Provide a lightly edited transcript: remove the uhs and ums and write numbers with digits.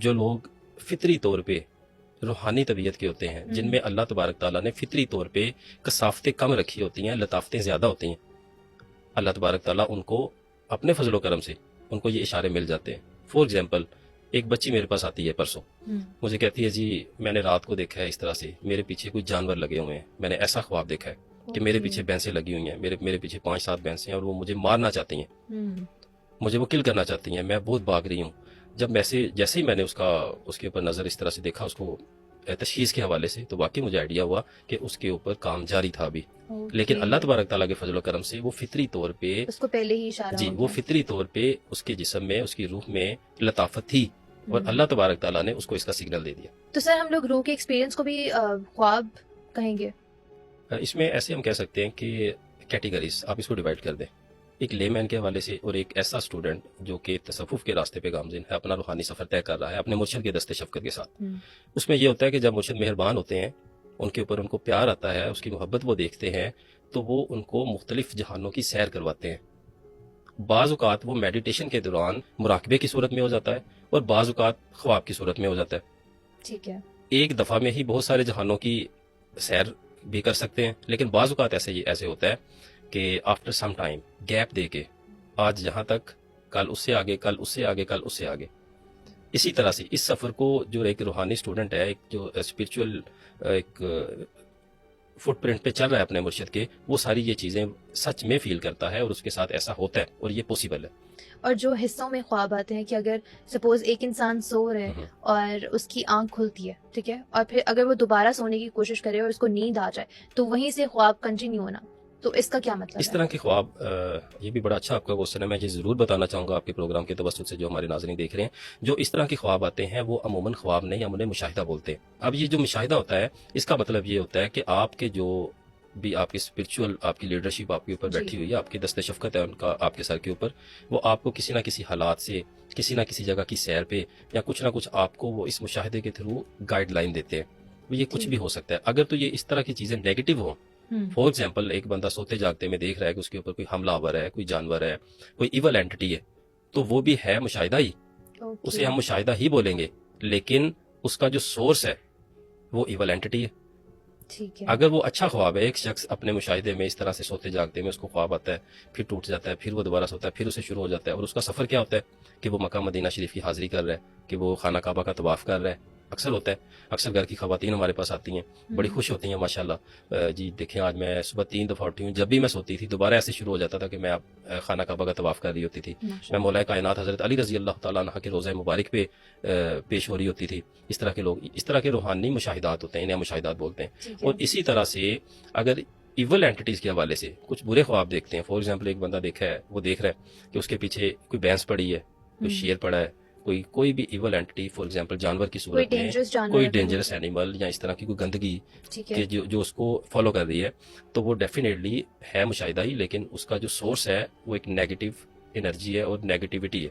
جو لوگ فطری طور پہ روحانی طبیعت کے ہوتے ہیں، جن میں اللہ تبارک تعالیٰ نے فطری طور پہ کثافتیں کم رکھی ہوتی ہیں، لطافتیں زیادہ ہوتی ہیں، اللہ تبارک تعالیٰ ان کو اپنے فضل و کرم سے ان کو یہ اشارے مل جاتے ہیں. فار ایگزامپل، ایک بچی میرے پاس آتی ہے پرسوں، مجھے کہتی ہے جی میں نے رات کو دیکھا ہے اس طرح سے میرے پیچھے کوئی جانور لگے ہوئے ہیں، میں نے ایسا خواب دیکھا ہے کہ میرے پیچھے بھینسیں لگی ہوئی ہیں، میرے پیچھے 5-7 بھینسیں ہیں اور وہ مجھے مارنا چاہتی ہیں، مجھے وہ کل کرنا چاہتی ہیں، میں بہت بھاگ رہی ہوں. جب جیسے ہی میں نے اس کے اوپر نظر اس طرح سے دیکھا، اس کو تشخیص کے حوالے سے، تو واقعی مجھے آئیڈیا ہوا کہ اس کے اوپر کام جاری تھا ابھی. لیکن اللہ تبارک تعالیٰ کے فضل و کرم سے وہ فطری طور پہ اس کو پہلے ہی اشارہ جی ہو وہ گیا. فطری طور پہ اس کے جسم میں، اس کی روح میں لطافت تھی، اور اللہ تبارک تعالیٰ نے اس کو اس کا سگنل دے دیا. تو سر ہم لوگ روح کے ایکسپیرینس کو بھی خواب کہیں گے؟ اس میں ایسے ہم کہہ سکتے ہیں کہ کیٹیگریز آپ اس کو ڈیوائڈ کر دیں. ایک لے مین کے حوالے سے، اور ایک ایسا اسٹوڈنٹ جو کہ تصوف کے راستے پہ گامزن ہے، اپنا روحانی سفر طے کر رہا ہے اپنے مرشد کے دست شفقت کے ساتھ. اس میں یہ ہوتا ہے کہ جب مرشد مہربان ہوتے ہیں، ان کے اوپر ان کو پیار آتا ہے، اس کی محبت وہ دیکھتے ہیں، تو وہ ان کو مختلف جہانوں کی سیر کرواتے ہیں. بعض اوقات وہ میڈیٹیشن کے دوران مراقبے کی صورت میں ہو جاتا ہے، اور بعض اوقات خواب کی صورت میں ہو جاتا ہے. ٹھیک ہے. ایک دفعہ میں ہی بہت سارے جہانوں کی سیر بھی کر سکتے ہیں، لیکن بعض اوقات ایسے ہوتا ہے کہ آفٹر سم ٹائم گیپ دے کے، آج یہاں تک، کل اس سے آگے، کل اس سے آگے، کل اس سے آگے. اسی طرح سے اس سفر کو جو ایک روحانی اسٹوڈنٹ ہے، ایک جو اسپرچول ایک فٹ پرنٹ پہ چل رہا ہے اپنے مرشد کے، وہ ساری یہ چیزیں سچ میں فیل کرتا ہے، اور اس کے ساتھ ایسا ہوتا ہے، اور یہ پاسبل ہے. اور جو حصوں میں خواب آتے ہیں کہ اگر سپوز ایک انسان سو رہے ہے اور اس کی آنکھ کھلتی ہے، ٹھیک ہے، اور پھر اگر وہ دوبارہ سونے کی کوشش کرے اور اس کو نیند آ جائے، تو وہیں سے خواب کنٹینیو ہونا، تو اس کا کیا مطلب اس طرح کے خواب یہ بھی بڑا اچھا آپ کا کوشچن ہے. میں یہ ضرور بتانا چاہوں گا آپ کے پروگرام کے توسط سے، جو ہمارے ناظرین دیکھ رہے ہیں، جو اس طرح کے خواب آتے ہیں وہ عموماً خواب نہیں، ہم انہیں مشاہدہ بولتے ہیں. اب یہ جو مشاہدہ ہوتا ہے، اس کا مطلب یہ ہوتا ہے کہ آپ کے جو بھی آپ کی اسپرچول، آپ کی لیڈرشپ آپ کے اوپر بیٹھی ہوئی ہے، آپ کی دست شفقت ہے ان کا آپ کے سر کے اوپر، وہ آپ کو کسی نہ کسی حالات سے، کسی نہ کسی جگہ کی سیر پہ، یا کچھ نہ کچھ آپ کو وہ اس مشاہدے کے تھرو گائیڈ لائن دیتے ہیں. یہ کچھ بھی ہو سکتا ہے. اگر تو یہ اس طرح کی چیزیں نیگیٹو ہوں، فار ایگزامپل ایک بندہ سوتے جاگتے میں دیکھ رہا ہے کہ اس کے اوپر کوئی حملہ آور ہے، کوئی جانور ہے، کوئی ایول اینٹی ہے، تو وہ بھی ہے مشاہدہ ہی، اسے ہم مشاہدہ ہی بولیں گے، لیکن اس کا جو سورس ہے وہ ایول اینٹی ہے. اگر وہ اچھا خواب ہے، ایک شخص اپنے مشاہدے میں اس طرح سے سوتے جاگتے میں اس کو خواب آتا ہے، پھر ٹوٹ جاتا ہے، پھر وہ دوبارہ سوتا ہے، پھر اسے شروع ہو جاتا ہے، اور اس کا سفر کیا ہوتا ہے کہ وہ مکہ مدینہ شریف کی حاضری کر رہا ہے، کہ وہ خانہ کعبہ کا طواف کر رہا ہے. اکثر ہوتا ہے، اکثر گھر کی خواتین ہمارے پاس آتی ہیں، بڑی خوش ہوتی ہیں، ماشاءاللہ جی دیکھیں آج میں صبح 3 دفعہ اٹھی ہوں. جب بھی میں سوتی تھی دوبارہ ایسے شروع ہو جاتا تھا کہ میں خانہ کعبہ کا طواف کر رہی ہوتی تھی، میں مولا کائنات حضرت علی رضی اللہ تعالیٰ عنہ کے روضہ مبارک پہ پیش ہو رہی ہوتی تھی. اس طرح کے لوگ، اس طرح کے روحانی مشاہدات ہوتے ہیں، انہیں مشاہدات بولتے ہیں. اور اسی طرح سے اگر ایول اینٹیز کے حوالے سے کچھ برے خواب دیکھتے ہیں، فار ایگزامپل ایک بندہ دیکھا ہے، وہ دیکھ رہا ہے کہ اس کے پیچھے کوئی بھینس پڑی ہے، کوئی شیر پڑا ہے، کوئی بھی ایول اینٹی، فار ایگزامپل جانور کی صورت میں کوئی ڈینجرس اینیمل، یا اس طرح کی کوئی گندگی کہ جو اس کو فالو کر رہی ہے، تو وہ ڈیفینیٹلی ہے مشاہدہ ہی، لیکن اس کا جو سورس ہے وہ ایک نیگیٹو انرجی ہے اور نیگیٹیوٹی ہے.